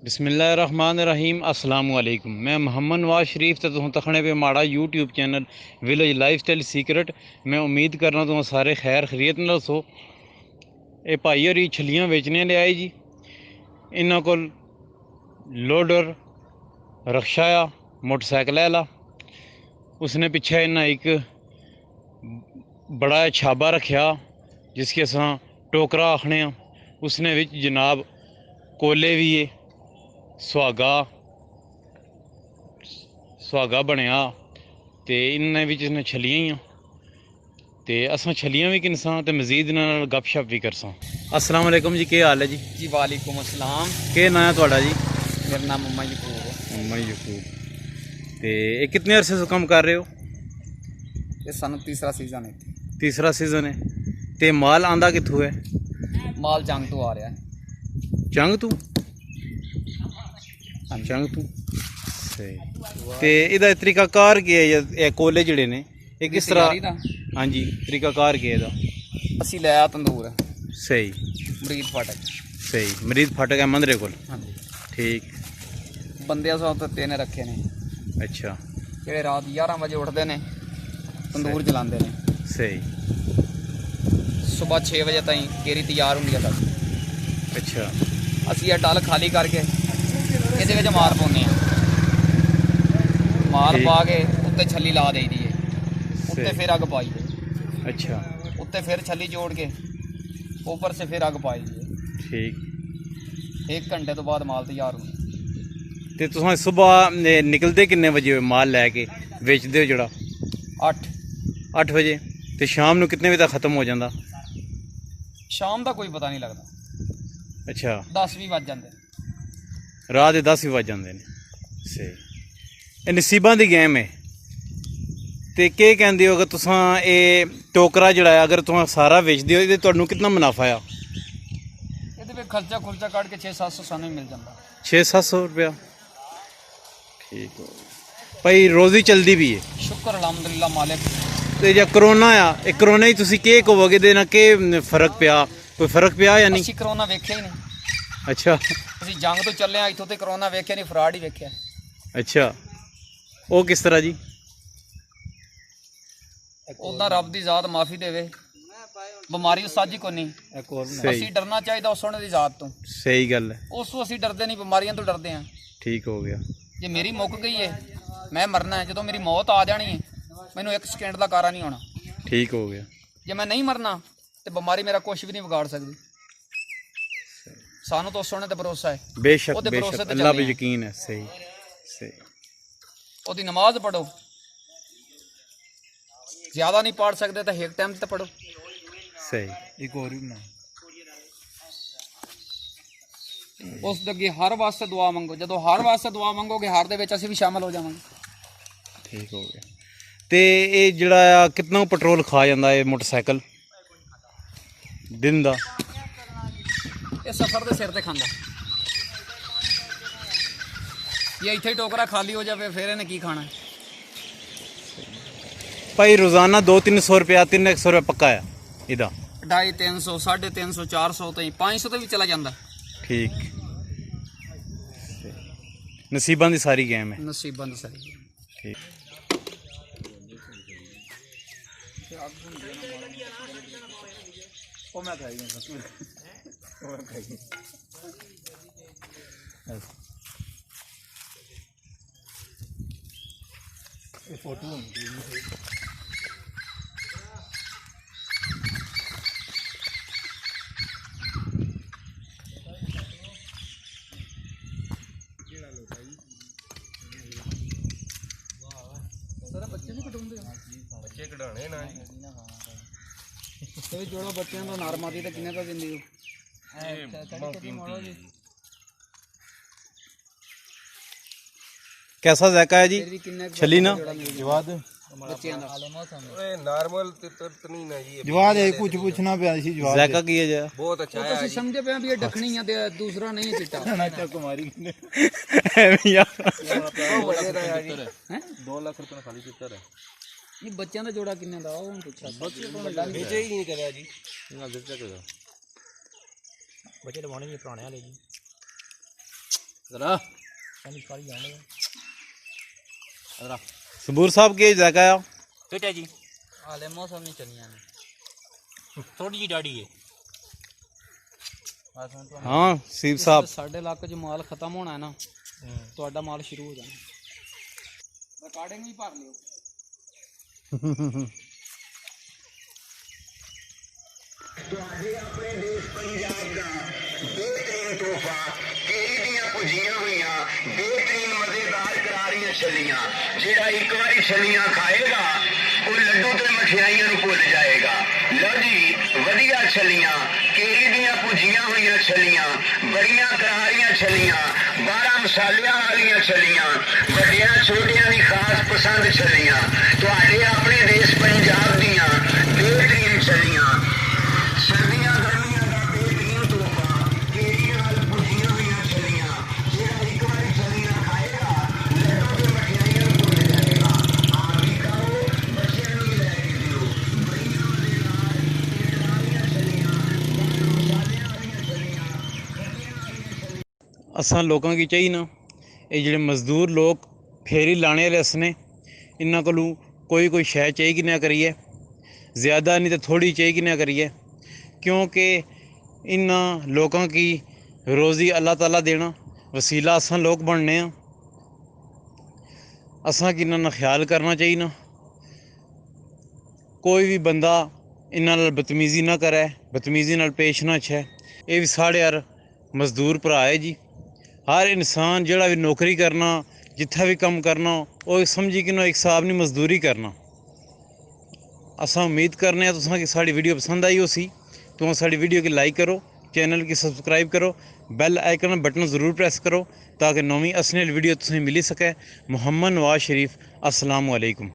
बिस्मिल्लाहिर्रहमानिर्रहीम अस्सलाम वालेकुम। मैं मोहम्मद नवाज शरीफ तो तुम तखने पे माड़ा YouTube channel village lifestyle secret. मैं उम्मीद करना तुम सारे खैर खरीत न सो। ये भाई होरी छलियाँ बेचने ले आए जी। इन्हों को लोडर रक्षा आ मोटरसाइकिल आला, उसने पिछे इन्हें एक बड़ा छाबा रखा जिसके अस टोकरा आखने। उसने विच जनाब कोले भी है, सुहागा बनया तो इन्हें विच इसने छलियां ही तो असां छलियां भी किनसां तो मजीद इन्हां नाल गपशप भी करसां। अस्सलाम वालेकुम जी, क्या हाल है जी? जी वालेकुम अस्सलाम। के नाम है तुहाडा जी? मेरा नाम मम्मा यकूब है। मम्मा यकूब। तो ये कितने अरसे से काम कर रहे हो? ये सानू तीसरा सीजन है। तीसरा सीजन है। तो माल आंदा कित्थों है? माल जंग तो आ रहा है। जंग तू? हाँ जंग तू सही। तो इहदा तरीकाकार की है? ये कोले जिहड़े ने ये किस तरह? हाँ जी, तरीकाकार की है इहदा? असी लिया तंदूर सही। मरीद फाटक। सही, मरीद फाटक है मंदरे कोल। हाँ जी, ठीक। बंदे सौ तो तीन रखे ने। अच्छा। जेड़े रात 11 बजे उठते ने तंदूर जलाते ने। सही। सुबह 6 बजे तक केरी तैयार होंगी है। अच्छा। असी यह डल खाली करके ये माल पाने, माल पा के उत्ते छली ला दी है, उत्ते फिर अग पाई है। अच्छा। उत्ते फिर छली जोड़ के ऊपर से फिर अग पाई है। ठीक। 1 घंटे तो बाद माल तैयार हो। तो तुम सुबह निकलते किन्ने बजे हो माल लैके बेचते हो जड़ा? 8 बजे। तो शाम को कितने बजे तक खत्म हो जाता? शाम का कोई पता नहीं लगता। अच्छा। 10 भी बज जाते। रात के 10 भी बज जाते हैं। सही। ये नसीबा की गेम है। तो क्या कहते हो अगर तुसा ये टोकरा जड़ा है अगर तुम सारा बेचते हो तो कितना मुनाफा है? ये खर्चा खुर्चा कट के 600-700 सानू मिल जाता। 600-700 रुपया। ठीक हो भाई, रोजी चलती भी है। शुक्र अलहमदुलिल्लाह मालिक। तो जो करोना आ करोना ही तुसी के कहोगे देना के फर्क पिया? कोई फर्क पिया या नहीं? असी करोना वेख्या ही नहीं। अच्छा। असी जंग तो चले इतों तो करोना वेख्या नहीं, फ्रॉड ही वेख्या। अच्छा, वो किस तरह जी? उदा रब की जात माफी देवे, बीमारी साझी को नहीं। असी डरना चाहिए उस सोने की जात तो। सही गल है। उस असी डरते नहीं, बीमारियों तो डरते हैं। ठीक हो गया। जे मेरी मुक गई है, मैं मरना है, जो मेरी मौत आ जानी है मैनू 1 सेकेंड का कारा नहीं होना। ठीक हो गया। जे मैं नहीं मरना तो बीमारी मेरा कुछ भी नहीं बिगाड़ सकती। सानू तो सोने ते भरोसा है। बेशक बेशक, अल्लाह पे यकीन है। सही सही। ओदी नमाज पढ़ो, ज्यादा नहीं पढ़ सकते तो एक टाइम तो पढ़ो। सही। एक और भी बना उस अगे हर वास्ते दुआ मंगो। जो हर वास्ते दुआ मंगोगे हर दे विच असीं भी शामिल हो जावांगे। ठीक हो गया। तो ये जड़ा कितना पेट्रोल खा जाता है मोटरसाइकिल दिन का? ये सफर के सिर ते खांदा। ये इत्थे टोकरा खाली हो जाए फिर इन्हें की खाना है? भाई रोजाना 200-300 रुपया 300 रुपया पक्का है इदा? 250, 350, 350, 400 तो 500 तो भी चला जाता। ठीक। नसीबा की सारी गेम है। नसीबा दी सारी। ठीक। फोटो बच्चे कढ़ाने ना जी। जोड़ो बच्चों को नारमादी तो किन्ने का दिंदी हो? कैसा जायका है जी? छली ना जवाद नॉर्मल नहीं ना जी। जवाद है कुछ पूछना पे सी जवाद जायका की है जा बहुत अच्छा है। समझे पे भी ये डखनी है, दूसरा नहीं चिट्टा। ना कुमारी हैं 2 लाख रुपए खाली चित्तर है। ये बच्चों का जोड़ा किन्ने दा वो पूछा। बेचे ही नहीं करा जी। ना बेचा करा बच्चे लवाने नहीं पुराने वाले जी। जरा सबूर साहब के जायका आया बेटा जी हाले मौसम नहीं चलिया ने थोड़ी जी डाड़ी है हाँ सीब साहब साढ़े इलाके च माल खत्म होना है ना ਤੁਹਾਡਾ ਮਾਲ ਸ਼ੁਰੂ ਹੋ ਜਾਣਾ ਰਿਕਾਰਡਿੰਗ ਵੀ ਭਰ ਲਿਓ ਤੁਹਾਡੇ ਆਪਣੇ ਦੇਸ਼ ਪੰਜਾਬ ਦਾ ਬੇਹਤਰੀਨ ਤੋਹਫਾ ਕੇਰੀ ਦੀਆਂ ਭੁਜੀਆਂ ਹੋਈਆਂ ਬੇਹਤਰੀਨ ਮਜ਼ੇਦਾਰ ਕਰਾਰੀਆਂ ਛੱਲੀਆਂ ਜਿਹੜਾ ਇੱਕ ਵਾਰੀ ਛੱਲੀਆਂ ਖਾਏਗਾ ਉਹ ਲੱਡੂ ਤੇ ਮਠਿਆਈਆਂ ਨੂੰ ਭੁੱਲ ਜਾਏਗਾ ਲਓ ਜੀ ਵਧੀਆ ਛੱਲੀਆਂ ਕੇਰੀ ਦੀਆਂ ਭੁਜੀਆਂ ਹੋਈਆਂ ਛੱਲੀਆਂ ਬੜੀਆਂ ਕਰਾਰੀਆਂ ਛੱਲੀਆਂ 12 ਮਸਾਲਿਆਂ ਵਾਲੀਆਂ ਛੱਲੀਆਂ ਵੱਡਿਆਂ ਛੋਟਿਆਂ ਦੀ ਖਾਸ ਪਸੰਦ ਛੱਲੀਆਂ ਤੁਹਾਡੇ ਆਪਣੇ ਦੇਸ਼ ਪੰਜਾਬ ਦੀਆਂ ਬੇਹਤਰੀਨ ਛੱਲੀਆਂ ਸਰਦੀਆਂ ਗਰਮੀਆਂ ਦਾ ਬੇਹਤਰੀਨ ਤੋਹਫਾ ਕੇਰੀ ਨਾਲ ਭੁਜੀਆਂ ਹੋਈਆਂ ਛੱਲੀਆਂ ਜਿਹੜਾ ਇੱਕ ਵਾਰੀ ਛੱਲੀਆਂ ਖਾਏਗਾ ਲੱਡੂ ਤੇ ਮਠਿਆਈਆਂ ਨੂੰ ਭੁੱਲ ਜਾਏਗਾ ਆਪ ਵੀ ਖਾਓ ਬੱਚਿਆਂ ਨੂੰ ਵੀ ਲੈ ਕੇ ਦਿਓ ਬੜੀਆਂ ਮਜ਼ੇਦਾਰ ਤੇ ਕਰਾਰੀਆਂ ਛੱਲੀਆਂ ਮਸਾਲਿਆਂ ਵਾਲੀਆਂ ਛੱਲੀਆਂ असां लोगों की चाहिए ना ये ਜਿਹੜੇ मजदूर लोग फेरी लाने वाले असने इन्हों को कोई शय चाहिए कि ना करिए ज़्यादा नहीं तो थोड़ी चाहिए कि ना करिए क्योंकि इन्हों लोगों की रोज़ी अल्लाह ताला देना वसीला असां लोग बनने असां कि इन्हों ख्याल करना चाहिए ना कोई भी बंदा इन्हों बदतमीज़ी ना करे बदतमीज़ी नाल पेश ना छे ये भी साढ़े यार मजदूर भरा है जी हर इंसान जिहड़ा भी नौकरी करना जिथे भी काम करना वो समझी कि एक हिसाब नहीं मजदूरी करना असा उम्मीद करने तुसें कि साड़ी वीडियो पसंद आई होसी तो साड़ी वीडियो की लाइक करो चैनल की सब्सक्राइब करो बैल आइकन बटन ज़रूर प्रेस करो ताकि नौवीं असली वीडियो तुसें मिली सके। मोहम्मद नवाज शरीफ अस्सलाम वालेकुम।